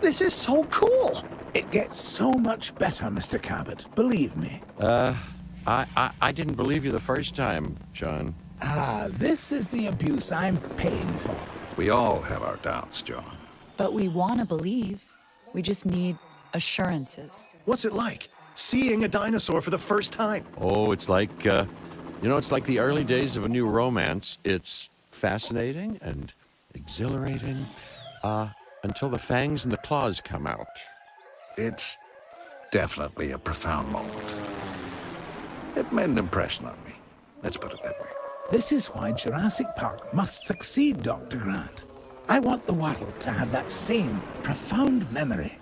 This is so cool. It gets so much better, Mr. Cabot. Believe me. I didn't believe you the first time, John. This is the abuse I'm paying for. We all have our doubts, John. But we want to believe. We just need assurances. What's it like, seeing a dinosaur for the first time? Oh, it's like, it's like the early days of a new romance. It's fascinating and exhilarating, until the fangs and the claws come out. It's definitely a profound moment. It made an impression on me. Let's put it that way. This is why Jurassic Park must succeed, Dr. Grant. I want the world to have that same profound memory.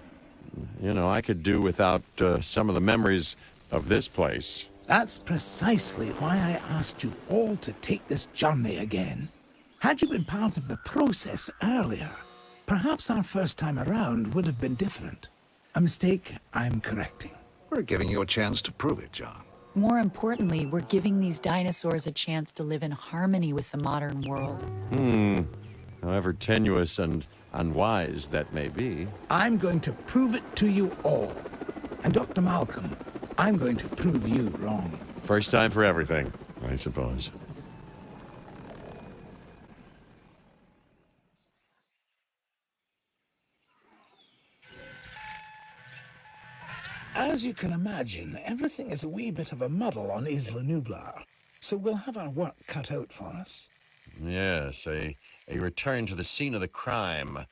You know, I could do without some of the memories of this place. That's precisely why I asked you all to take this journey again. Had you been part of the process earlier, perhaps our first time around would have been different. A mistake I'm correcting. We're giving you a chance to prove it, John. More importantly, we're giving these dinosaurs a chance to live in harmony with the modern world. However tenuous and unwise that may be. I'm going to prove it to you all. And Dr. Malcolm, I'm going to prove you wrong. First time for everything, I suppose. As you can imagine, everything is a wee bit of a muddle on Isla Nublar, so we'll have our work cut out for us. Yes, a return to the scene of the crime,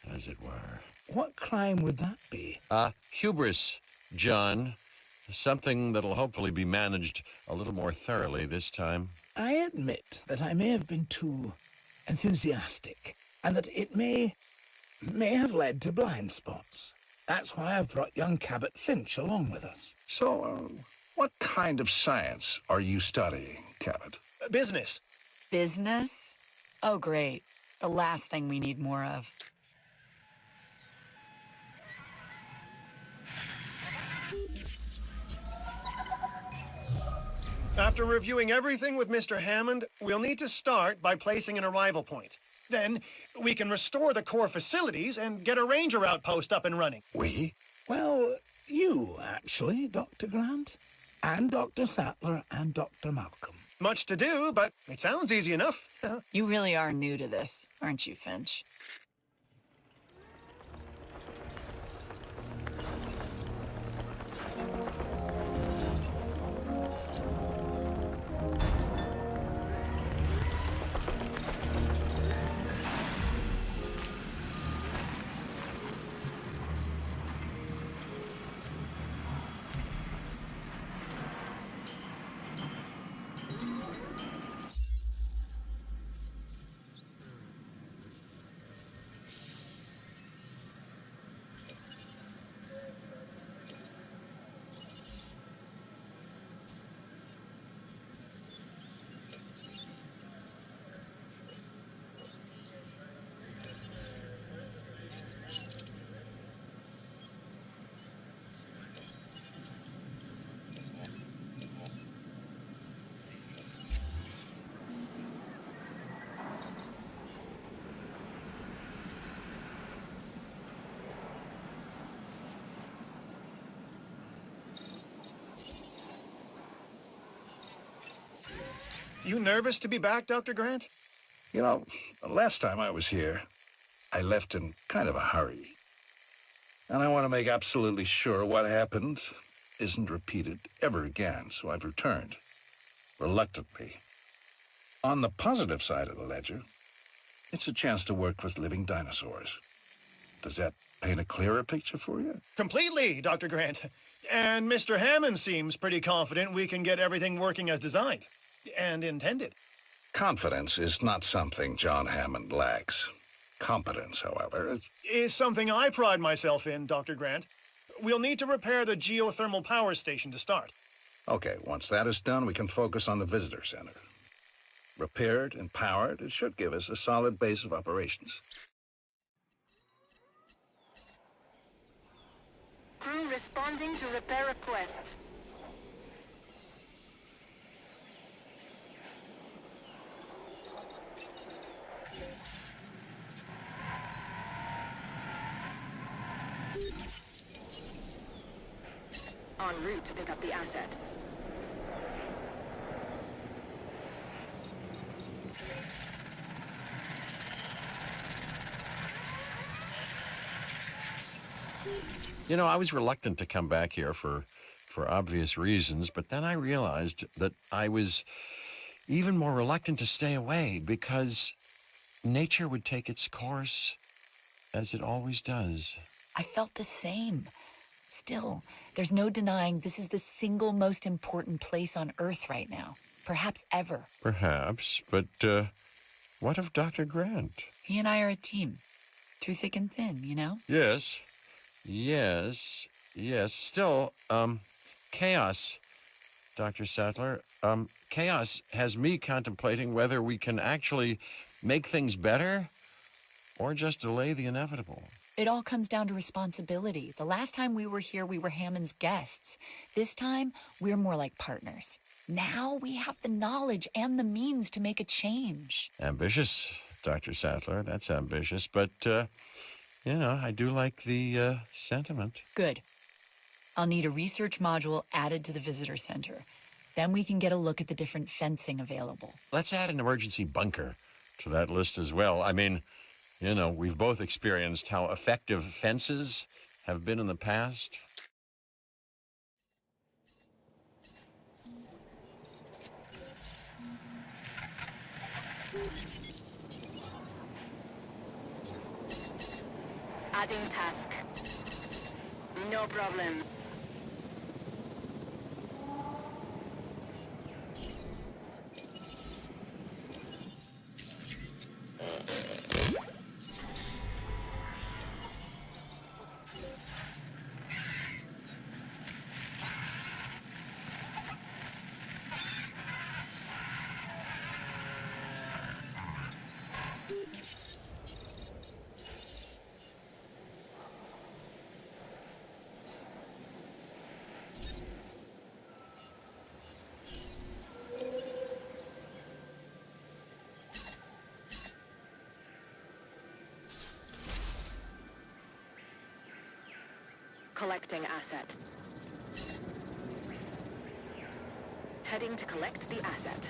as it were. What crime would that be? Hubris, John. Something that'll hopefully be managed a little more thoroughly this time. I admit that I may have been too enthusiastic, and that it may have led to blind spots. That's why I've brought young Cabot Finch along with us. So, what kind of science are you studying, Cabot? Business. Business? Oh, great. The last thing we need more of. After reviewing everything with Mr. Hammond, we'll need to start by placing an arrival point. Then, we can restore the core facilities and get a ranger outpost up and running. We? Well, you, actually, Dr. Grant, and Dr. Sattler, and Dr. Malcolm. Much to do, but it sounds easy enough. You really are new to this, aren't you, Finch? You nervous to be back, Dr. Grant? You know, the last time I was here, I left in kind of a hurry. And I want to make absolutely sure what happened isn't repeated ever again, so I've returned, reluctantly. On the positive side of the ledger, it's a chance to work with living dinosaurs. Does that paint a clearer picture for you? Completely, Dr. Grant. And Mr. Hammond seems pretty confident we can get everything working as designed. And intended. Confidence is not something John Hammond lacks. Competence, however, is something I pride myself in, Dr. Grant. We'll need to repair the geothermal power station to start. Okay, once that is done, we can focus on the visitor center. Repaired and powered, it should give us a solid base of operations. Crew responding to repair request. en route to pick up the asset. You know, I was reluctant to come back here for obvious reasons, but then I realized that I was even more reluctant to stay away because nature would take its course as it always does. I felt the same. Still, there's no denying this is the single most important place on Earth right now, perhaps ever. Perhaps, but what of Dr. Grant? He and I are a team, through thick and thin, you know? Yes, yes. Still, chaos, Dr. Sattler. Chaos has me contemplating whether we can actually make things better or just delay the inevitable. It all comes down to responsibility. The last time we were here, we were Hammond's guests. This time, we're more like partners. Now we have the knowledge and the means to make a change. Ambitious, Dr. Sattler. That's ambitious, but, I do like the sentiment. Good. I'll need a research module added to the visitor center. Then we can get a look at the different fencing available. Let's add an emergency bunker to that list as well. I mean, we've both experienced how effective fences have been in the past. Adding task. No problem. Collecting asset. Heading to collect the asset.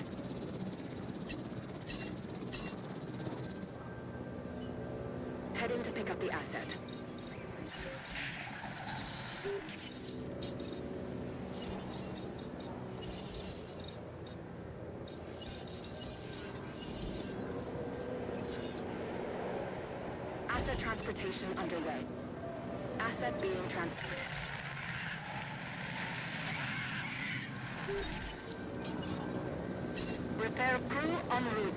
Heading to pick up the asset. Asset transportation underway. Asset being transported. Repair crew en route.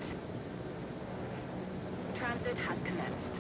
Transit has commenced.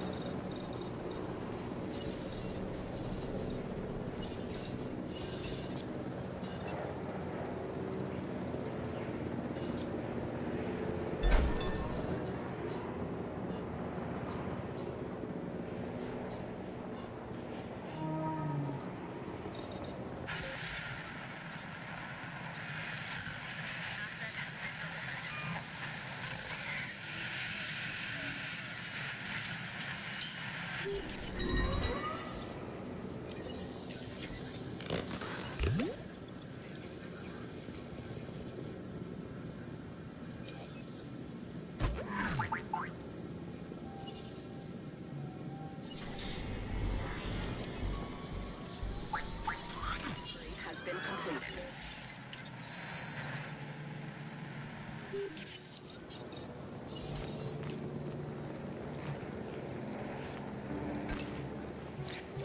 Has been completed.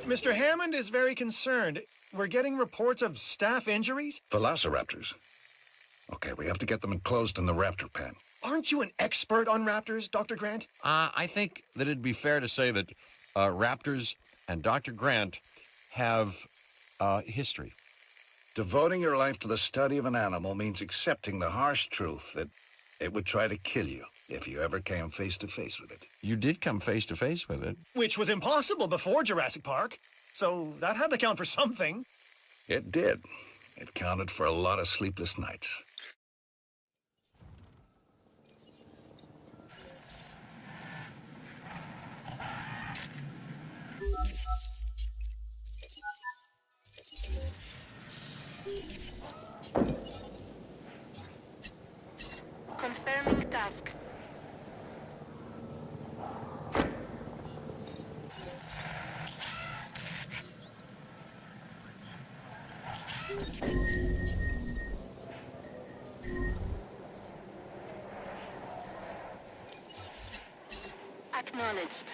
Mr. Hammond is very concerned. We're getting reports of staff injuries. Velociraptors. Okay, we have to get them enclosed in the raptor pen. Aren't you an expert on raptors, Dr. Grant? I think that it'd be fair to say that Raptors and Dr. Grant have history. Devoting your life to the study of an animal means accepting the harsh truth that it would try to kill you if you ever came face to face with it. You did come face to face with it. Which was impossible before Jurassic Park. So that had to count for something. It did. It counted for a lot of sleepless nights. Acknowledged.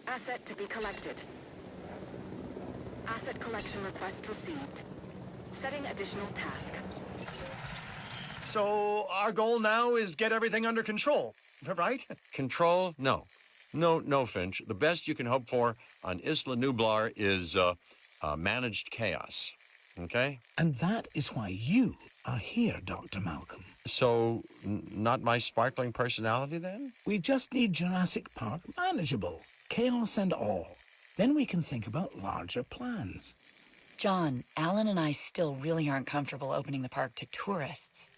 Asset to be collected. Asset collection request received. Setting additional task. So our goal now is get everything under control, right? Control? No. No, Finch. The best you can hope for on Isla Nublar is managed chaos. Okay? And that is why you are here, Dr. Malcolm. So, not my sparkling personality then? We just need Jurassic Park manageable, chaos and all. Then we can think about larger plans. John, Alan and I still really aren't comfortable opening the park to tourists.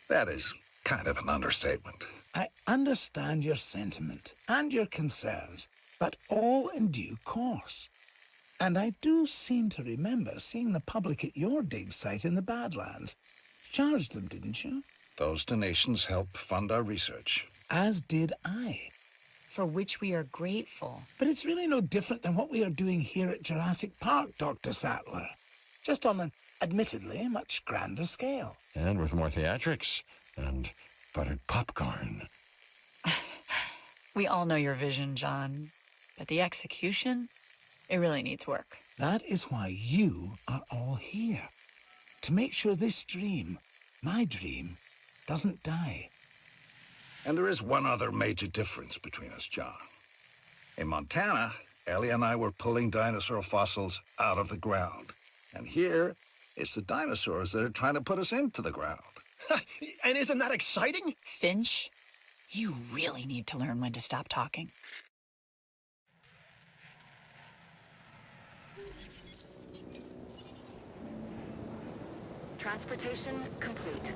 That is kind of an understatement. I understand your sentiment and your concerns, but all in due course. And I do seem to remember seeing the public at your dig site in the Badlands. Charged them, didn't you? Those donations help fund our research. As did I. For which we are grateful. But it's really no different than what we are doing here at Jurassic Park, Dr. Sattler. Just on an admittedly much grander scale. And with more theatrics and buttered popcorn. We all know your vision, John. But the execution, it really needs work. That is why you are all here. To make sure this dream, my dream, doesn't die. And there is one other major difference between us, John. In Montana, Ellie and I were pulling dinosaur fossils out of the ground. And here, it's the dinosaurs that are trying to put us into the ground. And isn't that exciting? Finch, you really need to learn when to stop talking. Transportation complete.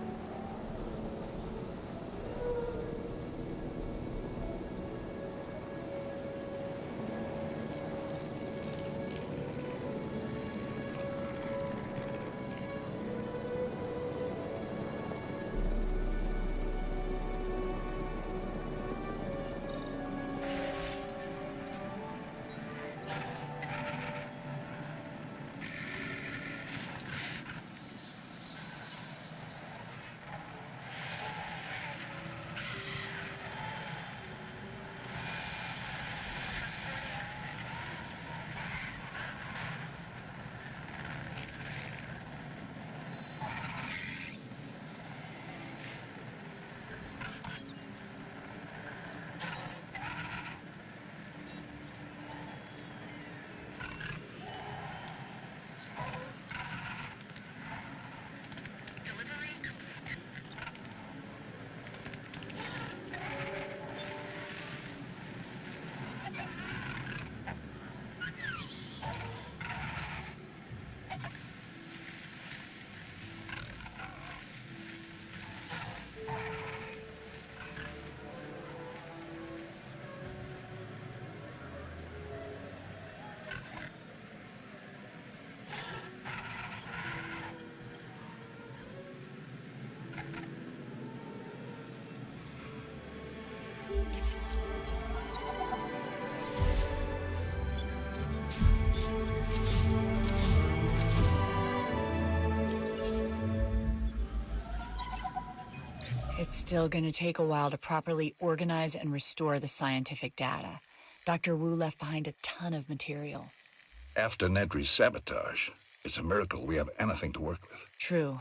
It's still going to take a while to properly organize and restore the scientific data. Dr. Wu left behind a ton of material. After Nedry's sabotage, it's a miracle we have anything to work with. True.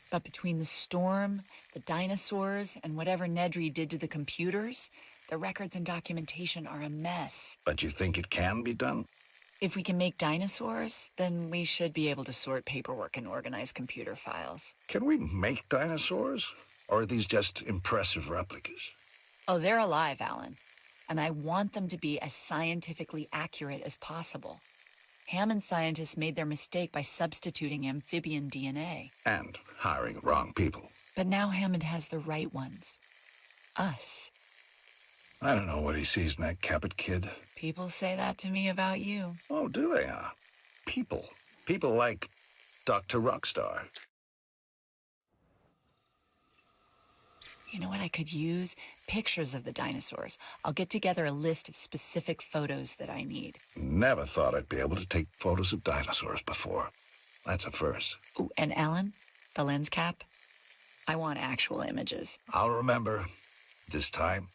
But between the storm, the dinosaurs, and whatever Nedry did to the computers, the records and documentation are a mess. But you think it can be done? If we can make dinosaurs, then we should be able to sort paperwork and organize computer files. Can we make dinosaurs? Or are these just impressive replicas? Oh, they're alive, Alan. And I want them to be as scientifically accurate as possible. Hammond scientists made their mistake by substituting amphibian DNA. And hiring the wrong people. But now Hammond has the right ones. Us. I don't know what he sees in that Cabot kid. People say that to me about you. Oh, do they, huh? People. People like Dr. Rockstar. You know what I could use? Pictures of the dinosaurs. I'll get together a list of specific photos that I need. Never thought I'd be able to take photos of dinosaurs before. That's a first. Ooh, and Ellen, the lens cap? I want actual images. I'll remember this time.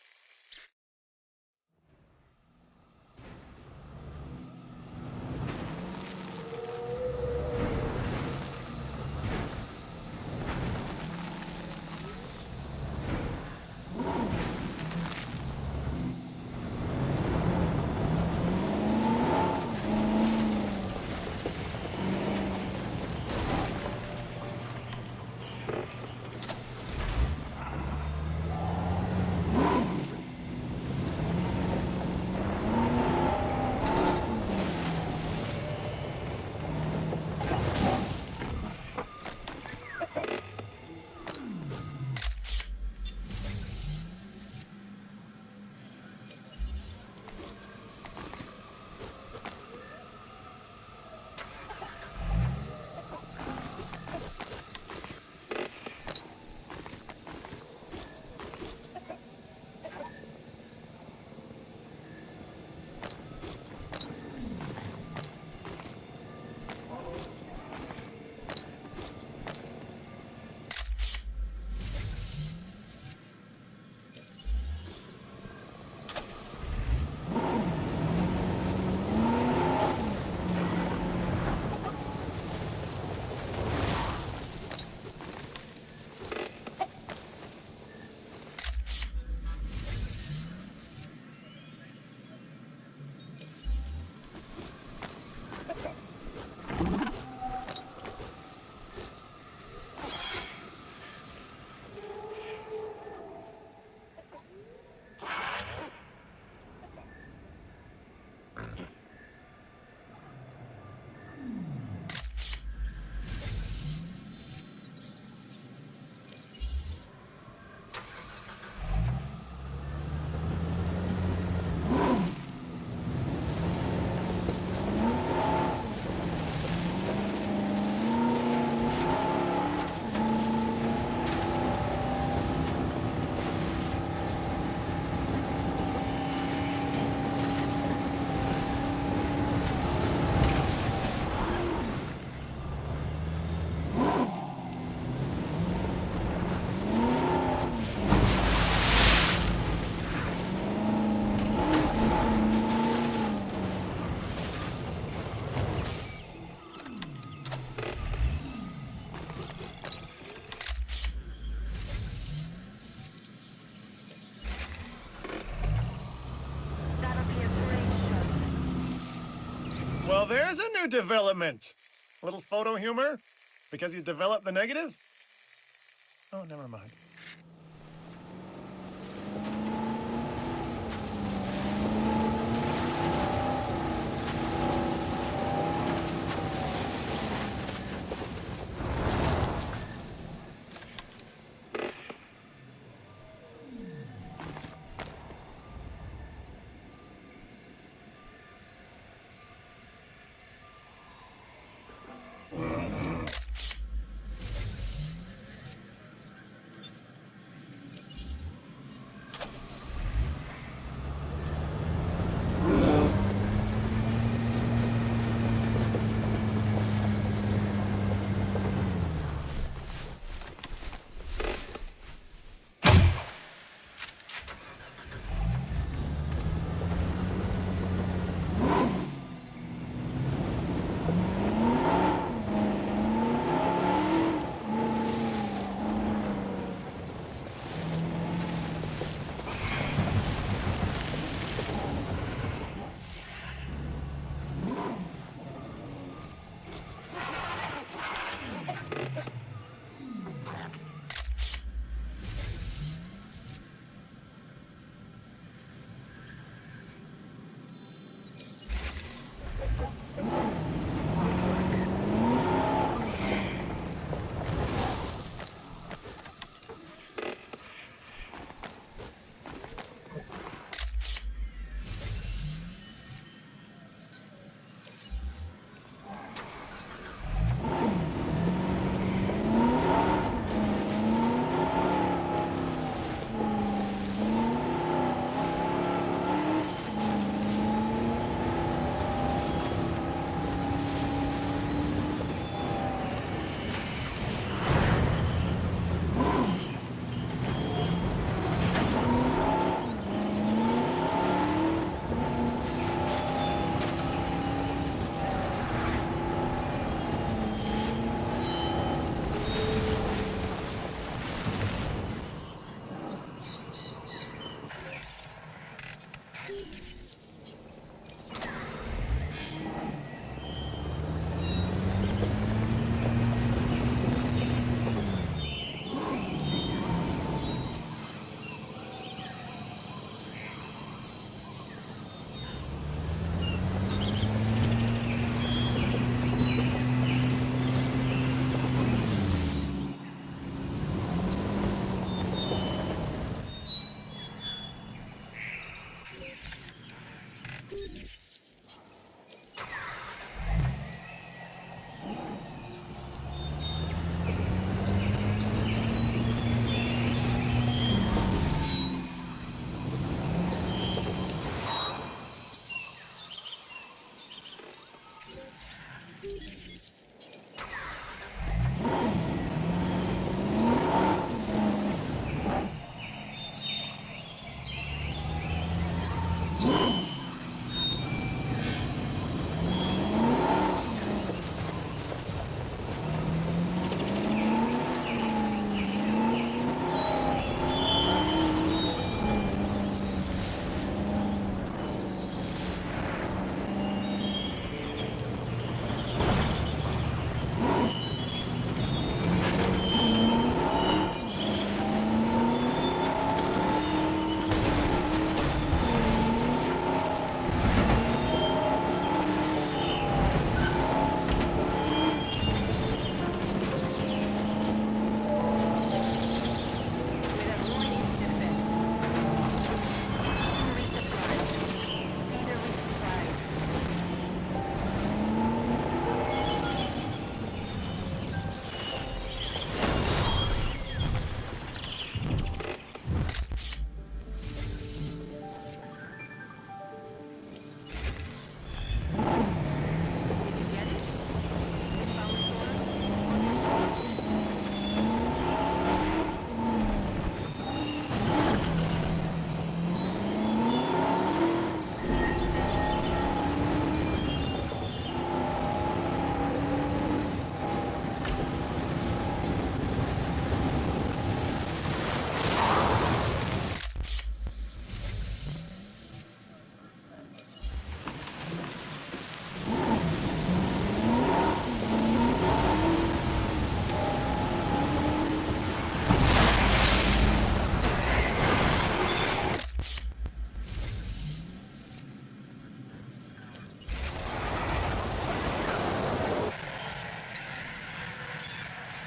That'll be a great show. Well, there's a new development. A little photo humor? Because you developed the negative? Oh, never mind.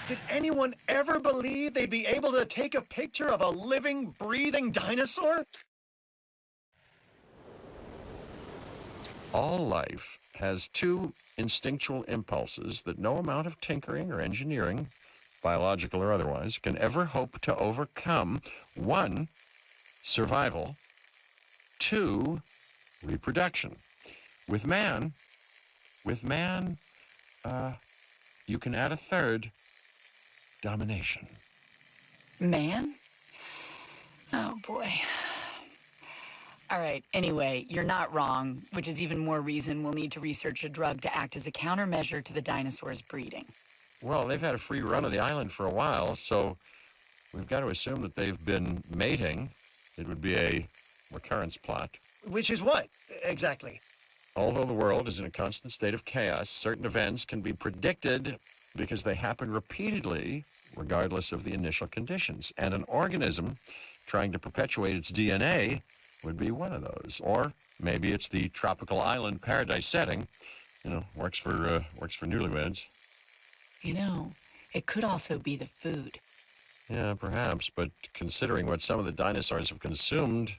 Did anyone ever believe they'd be able to take a picture of a living, breathing dinosaur? All life has two instinctual impulses that no amount of tinkering or engineering, biological or otherwise, can ever hope to overcome. One, survival. Two, reproduction. With man, you can add a third, domination. Man? Oh, boy. All right, anyway, you're not wrong, which is even more reason we'll need to research a drug to act as a countermeasure to the dinosaurs' breeding. Well, they've had a free run of the island for a while, so we've got to assume that they've been mating. It would be a recurrence plot. Which is what, exactly? Although the world is in a constant state of chaos, certain events can be predicted because they happen repeatedly, regardless of the initial conditions. And an organism trying to perpetuate its DNA would be one of those. Or maybe it's the tropical island paradise setting. Works for newlyweds. It could also be the food. Yeah, perhaps, but considering what some of the dinosaurs have consumed,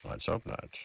let's hope not.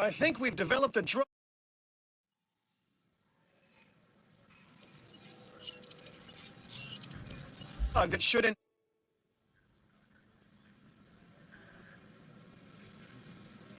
I think we've developed a drug. that shouldn't